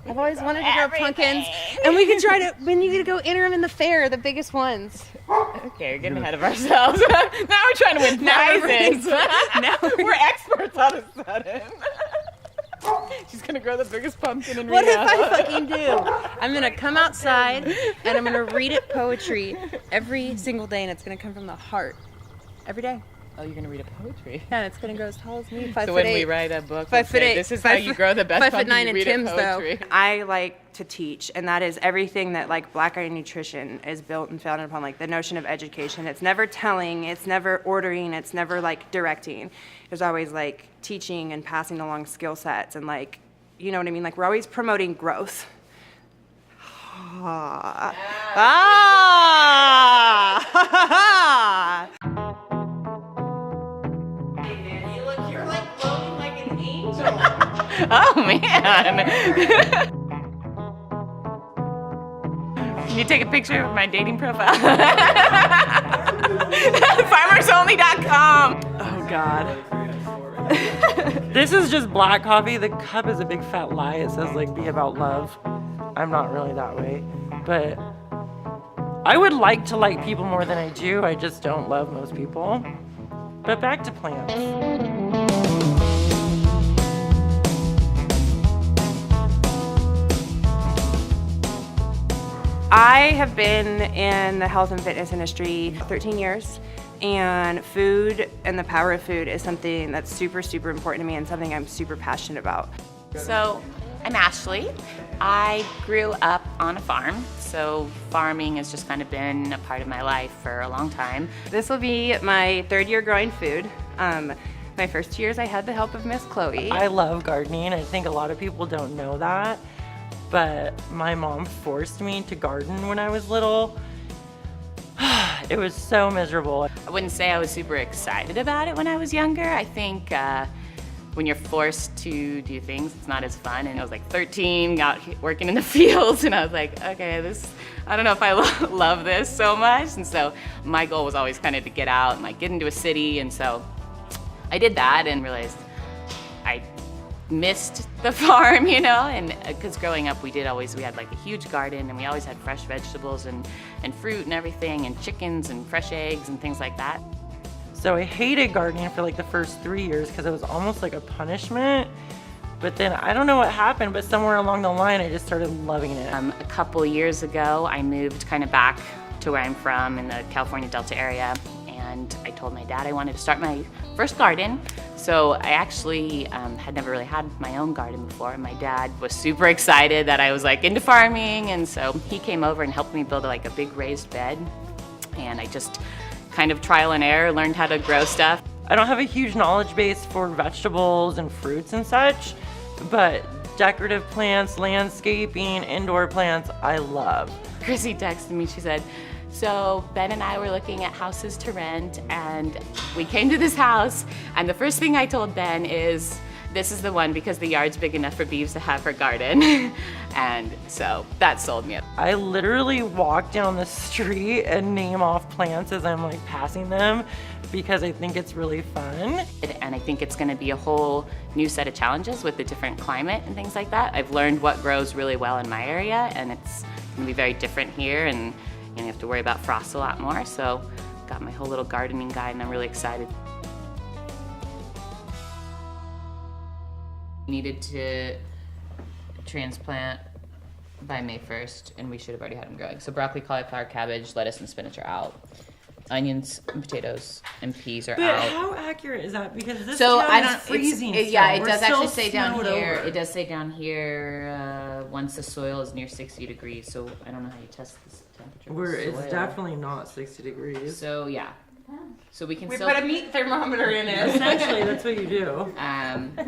I've always wanted to grow pumpkins, and we could try to. When you could go enter them in the fair, the biggest ones. Okay, we're getting ahead of ourselves. Now we're trying to win prizes. Now we're experts all of a sudden. She's gonna grow the biggest pumpkin in Rio. What if I fucking do? I'm gonna come outside and I'm gonna read it poetry every single day, and it's gonna come from the heart every day. Oh, you're gonna read a poetry? Yeah, it's gonna go as tall as me. 5'8". So when we write a book, 5'8". this is how you grow the best pumpkin. 5'9" You and read Tim's a poetry. though. I like to teach, and that is everything that like Black Iron Nutrition is built and founded upon, like the notion of education. It's never telling, it's never ordering, it's never like directing. There's always like teaching and passing along skill sets, and like, you know what I mean? Like we're always promoting growth. You're like glowing like an angel. Oh man! Can you take a picture of my dating profile? FarmersOnly.com. Oh God. This is just black coffee. The cup is a big fat lie. It says like be about love. I'm not really that way, but I would like to like people more than I do. I just don't love most people. But back to plants. I have been in the health and fitness industry 13 years, and food and the power of food is something that's super, super important to me and something I'm super passionate about. So, I'm Ashley. I grew up on a farm, so farming has just kind of been a part of my life for a long time. This will be my third year growing food. My first 2 years I had the help of Miss Chloe. I love gardening. I think a lot of people don't know that, but my mom forced me to garden when I was little. It was so miserable. I wouldn't say I was super excited about it when I was younger. I think when you're forced to do things, it's not as fun. And I was like 13, out working in the fields, and I was like, okay, I don't know if I love this so much. And so my goal was always kind of to get out and like get into a city. And so I did that and realized I missed the farm, you know, and because growing up we had like a huge garden, and we always had fresh vegetables and fruit and everything, and chickens and fresh eggs and things like that. So I hated gardening for like the first 3 years because it was almost like a punishment. But then I don't know what happened, but somewhere along the line I just started loving it. A couple years ago I moved kind of back to where I'm from in the California Delta area, and I told my dad I wanted to start my first garden. So I actually had never really had my own garden before, and my dad was super excited that I was like into farming, and so he came over and helped me build like a big raised bed, and I just kind of trial and error learned how to grow stuff. I don't have a huge knowledge base for vegetables and fruits and such, but decorative plants, landscaping, indoor plants, I love. Chrissy texted me, she said, so Ben and I were looking at houses to rent, and we came to this house, and the first thing I told Ben is, this is the one because the yard's big enough for Beeves to have her garden. And so that sold me. I literally walk down the street and name off plants as I'm like passing them because I think it's really fun. And I think it's gonna be a whole new set of challenges with the different climate and things like that. I've learned what grows really well in my area, and it's gonna be very different here, and you have to worry about frost a lot more. So got my whole little gardening guide, and I'm really excited. Needed to transplant by May 1st, and we should have already had them growing. So broccoli, cauliflower, cabbage, lettuce, and spinach are out. Onions and potatoes and peas are out. But how accurate is that? Because this So town is freezing. yeah, it We're does still actually say down snowed here. over. It does say down here once the soil is near 60 degrees. So I don't know how you test this temperature. of the It's soil. definitely not 60 degrees. So yeah, so we can We still. put a meat thermometer in it. Essentially, that's what you do.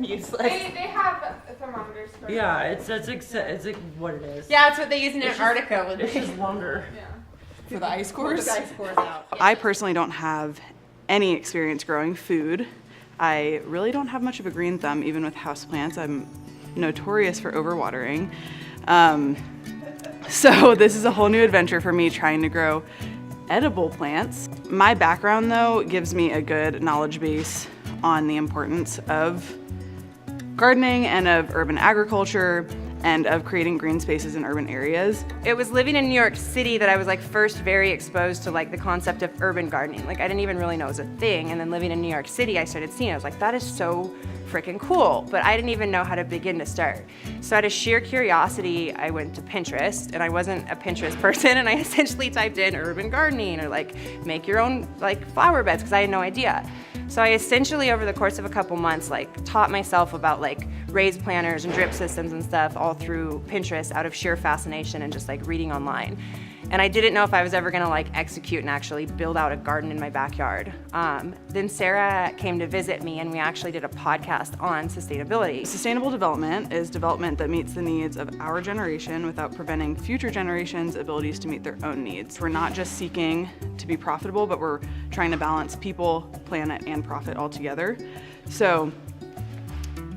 Useless. They have thermometers for Yeah, it's like what it is. Yeah, that's what they use in Antarctica. It's just longer. For the ice cores. I personally don't have any experience growing food. I really don't have much of a green thumb, even with houseplants. I'm notorious for overwatering. So this is a whole new adventure for me trying to grow edible plants. My background though gives me a good knowledge base on the importance of gardening and of urban agriculture. end of creating green spaces in urban areas. It was living in New York City that I was like first very exposed to like the concept of urban gardening. Like I didn't even really know it was a thing. And then living in New York City, I started seeing it. I was like, that is so freaking cool. But I didn't even know how to begin to start. So out of sheer curiosity, I went to Pinterest, and I wasn't a Pinterest person. And I essentially typed in urban gardening or like make your own like flower beds because I had no idea. So I essentially over the course of a couple months like taught myself about like raised planters and drip systems and stuff all through Pinterest out of sheer fascination and just like reading online. And I didn't know if I was ever gonna like execute and actually build out a garden in my backyard. Then Sarah came to visit me and we actually did a podcast on sustainability. Sustainable development is development that meets the needs of our generation without preventing future generations' abilities to meet their own needs. We're not just seeking to be profitable, but we're trying to balance people, planet, and profit all together. So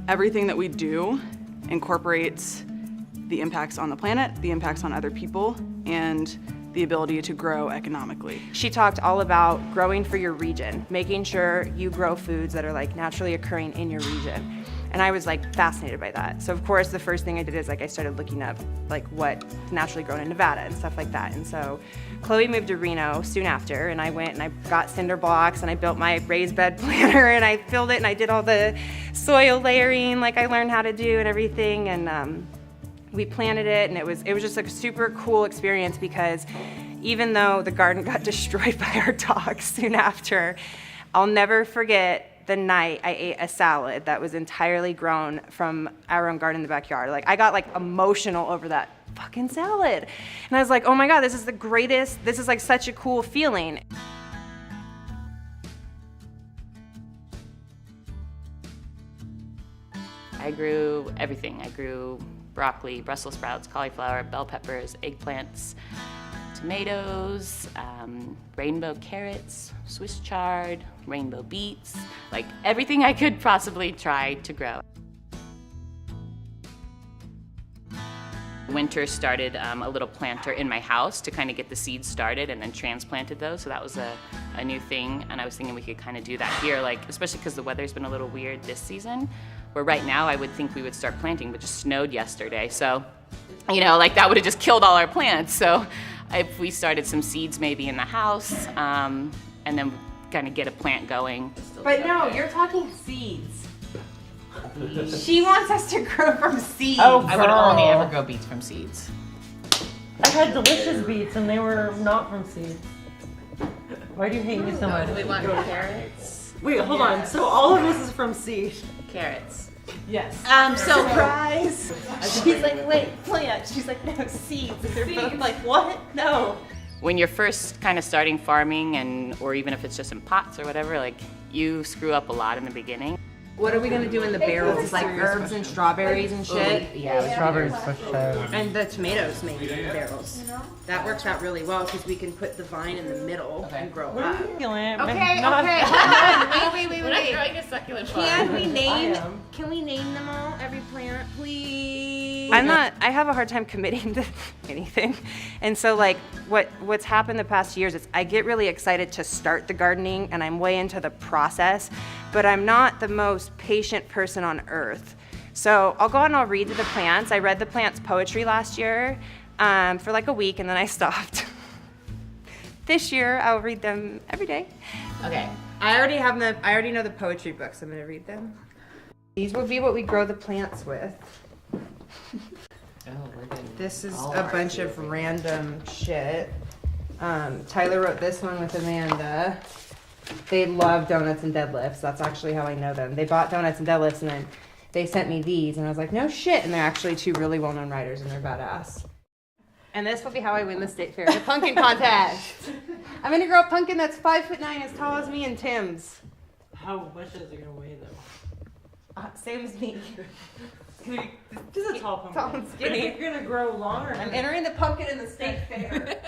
everything that we do incorporates the impacts on the planet, the impacts on other people, and the ability to grow economically. She talked all about growing for your region, making sure you grow foods that are like naturally occurring in your region. And I was like fascinated by that. So of course the first thing I did is like I started looking up like what's naturally grown in Nevada and stuff like that. And so Chloe moved to Reno soon after, and I went and I got cinder blocks and I built my raised bed planter and I filled it and I did all the soil layering like I learned how to do and everything. And we planted it, and it was just like a super cool experience because even though the garden got destroyed by our dogs soon after, I'll never forget the night I ate a salad that was entirely grown from our own garden in the backyard. Like I got like emotional over that fucking salad. And I was like, oh my God, this is the greatest, this is like such a cool feeling. I grew everything. I grew broccoli, Brussels sprouts, cauliflower, bell peppers, eggplants, tomatoes, rainbow carrots, Swiss chard, rainbow beets, like everything I could possibly try to grow. Winter started a little planter in my house to kind of get the seeds started and then transplanted those, so that was a new thing, and I was thinking we could kind of do that here, like especially because the weather's been a little weird this season, where right now I would think we would start planting, but just snowed yesterday, so you know, like that would have just killed all our plants. So if we started some seeds maybe in the house, and then kind of get a plant going. But no, you're talking seeds. She wants us to grow from seeds. Oh, I would only ever grow beets from seeds. I've had delicious beets and they were not from seeds. Why do you hate me so much? We want carrots. Wait, hold on. So all of this is from seed. Carrots. Yes. Surprise! She's like, wait, plant. She's like, no, seeds. They're both like, what? No. When you're first kind of starting farming, and or even if it's just in pots or whatever, like you screw up a lot in the beginning. What are we gonna do in the barrels? It's like herbs and strawberries and shit. Yeah, The strawberries for sure. And the tomatoes maybe in the barrels. That works out really well because we can put the vine in the middle and grow up. Succulent, but Okay, not- okay, hold on. Wait. We're not growing a succulent Can we name? am. Can we name them all? Every plant, please. I have a hard time committing to anything, and so like what's happened the past years is I get really excited to start the gardening, and I'm way into the process, but I'm not the most patient person on earth. So I'll go out and I'll read the plants. I read the plants' poetry last year for like a week, and then I stopped. This year I'll read them every day. Okay. I already know the poetry books. I'm gonna read them. These will be what we grow the plants with. Oh, we're good. This is a bunch of random shit. Tyler wrote this one with Amanda. They love donuts and deadlifts. That's actually how I know them. They bought donuts and deadlifts, and then they sent me these, and I was like, no shit. And they're actually two really well-known writers, and they're badass. And this will be how I win the state fair, the pumpkin contest. I'm gonna grow a pumpkin that's 5'9", as tall as me and Tim's. How much is it gonna weigh though? Same as me. This is a tall pumpkin. Tall and But skinny. you're gonna grow longer. I'm entering the pumpkin in the state fair.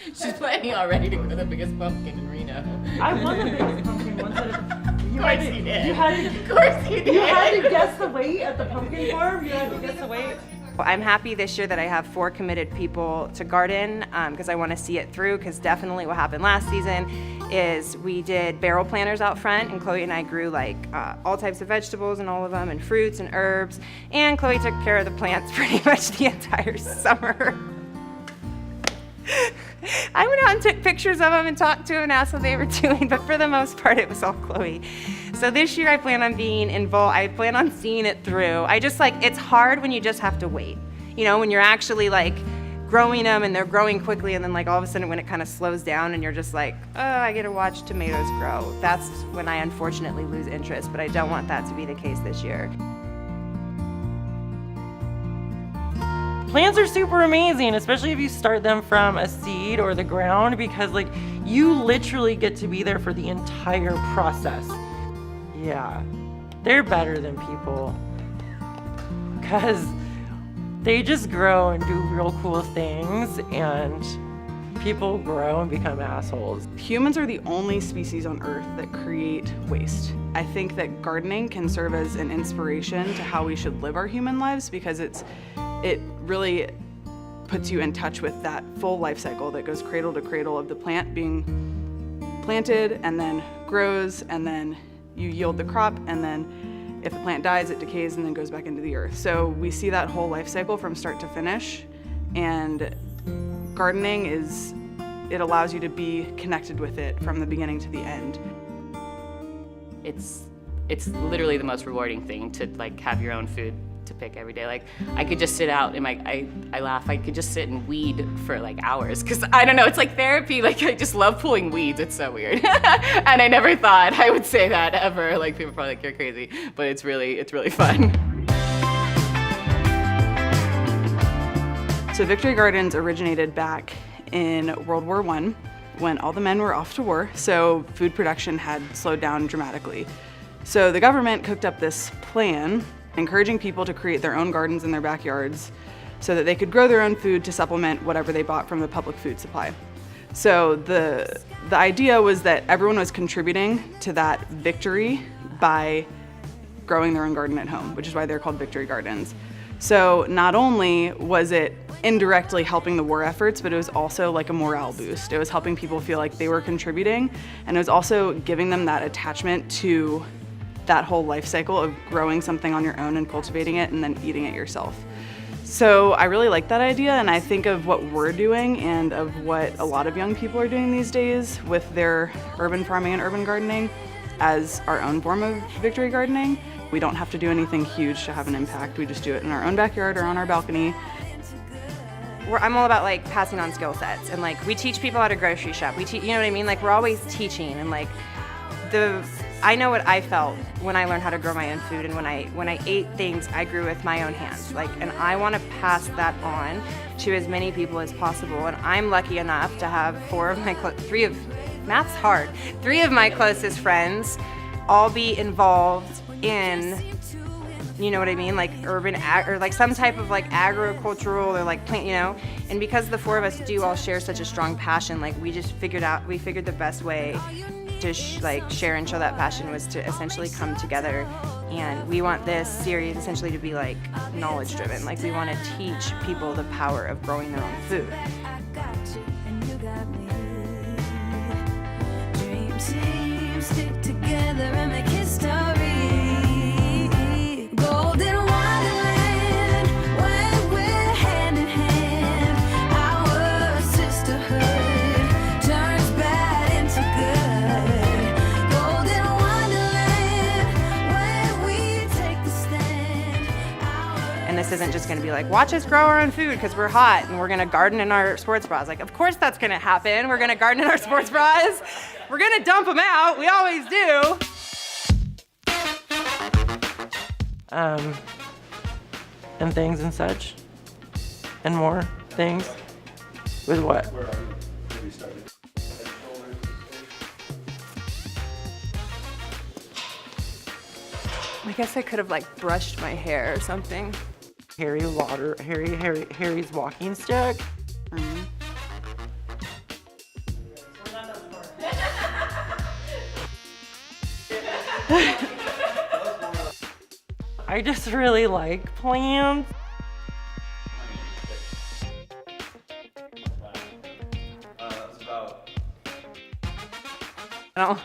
She's planning already to grow the biggest pumpkin in Reno. I won the biggest pumpkin once at a... Of course you did. You had to, Of course you did. you had to guess the weight at the pumpkin farm. You had to guess the weight. I'm happy this year that I have 4 committed people to garden because I want to see it through, because definitely what happened last season is we did barrel planters out front, and Chloe and I grew like all types of vegetables and all of them, and fruits and herbs, and Chloe took care of the plants pretty much the entire summer. I went out and took pictures of them and talked to them and asked what they were doing, but for the most part it was all Chloe. So this year I plan on being involved. I plan on seeing it through. I just like, it's hard when you just have to wait. You know, when you're actually like growing them and they're growing quickly, and then like all of a sudden when it kind of slows down and you're just like, oh, I get to watch tomatoes grow. That's when I unfortunately lose interest, but I don't want that to be the case this year. Plants are super amazing, especially if you start them from a seed or the ground, because like you literally get to be there for the entire process. Yeah, they're better than people because they just grow and do real cool things, and people grow and become assholes. Humans are the only species on Earth that create waste. I think that gardening can serve as an inspiration to how we should live our human lives, because it really puts you in touch with that full life cycle that goes cradle to cradle of the plant being planted and then grows, and then you yield the crop, and then if the plant dies, it decays and then goes back into the earth. So we see that whole life cycle from start to finish, and gardening it allows you to be connected with it from the beginning to the end. It's literally the most rewarding thing to like have your own food to pick every day. Like I could just sit out in I laugh, I could just sit and weed for like hours, because I don't know, it's like therapy. Like I just love pulling weeds. It's so weird. And I never thought I would say that ever. Like people are probably like, you're crazy, but it's really fun. So Victory Gardens originated back in World War I, when all the men were off to war, so food production had slowed down dramatically. So the government cooked up this plan encouraging people to create their own gardens in their backyards so that they could grow their own food to supplement whatever they bought from the public food supply. So the idea was that everyone was contributing to that victory by growing their own garden at home, which is why they're called Victory Gardens. So not only was it indirectly helping the war efforts, but it was also like a morale boost. It was helping people feel like they were contributing, and it was also giving them that attachment to that whole life cycle of growing something on your own and cultivating it and then eating it yourself. So I really like that idea, and I think of what we're doing and of what a lot of young people are doing these days with their urban farming and urban gardening as our own form of victory gardening. We don't have to do anything huge to have an impact. We just do it in our own backyard or on our balcony. I'm all about like passing on skill sets, and like we teach people how to grocery shop. You know what I mean? Like we're always teaching, and like I know what I felt when I learned how to grow my own food, and when I ate things I grew with my own hands. Like, and I want to pass that on to as many people as possible. And I'm lucky enough to have three of my closest friends all be involved in, you know what I mean, like urban or like some type of like agricultural or like plant, you know. And because the 4 of us do all share such a strong passion, like we figured the best way to share and show that passion was to essentially come together. And we want this series essentially to be like knowledge driven. Like we want to teach people the power of growing their own food. Dreams stick together and make history. Golden wonderland, when we're hand in hand, our sisterhood turns bad into good. Golden wonderland, when we take the stand. And this isn't just going to be like, watch us grow our own food because we're hot and we're going to garden in our sports bras. Like, of course that's going to happen. We're going to garden in our sports bras. We're going to dump them out. We always do. And things and such, and more things. With what? Where are you? Have you started? Head, shoulders, face? I guess I could have like brushed my hair or something. Harry's walking stick. I just really like plants. No.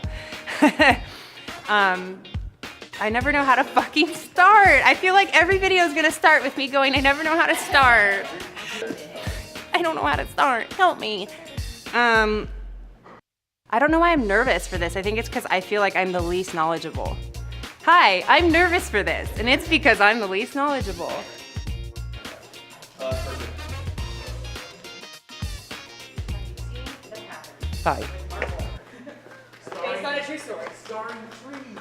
I never know how to fucking start. I feel like every video is gonna start with me going, I never know how to start. I don't know how to start. Help me. I don't know why I'm nervous for this. I think it's because I feel like I'm the least knowledgeable. Hi, I'm nervous for this, and it's because I'm the least knowledgeable. Hi. Based on a true story. Starring trees.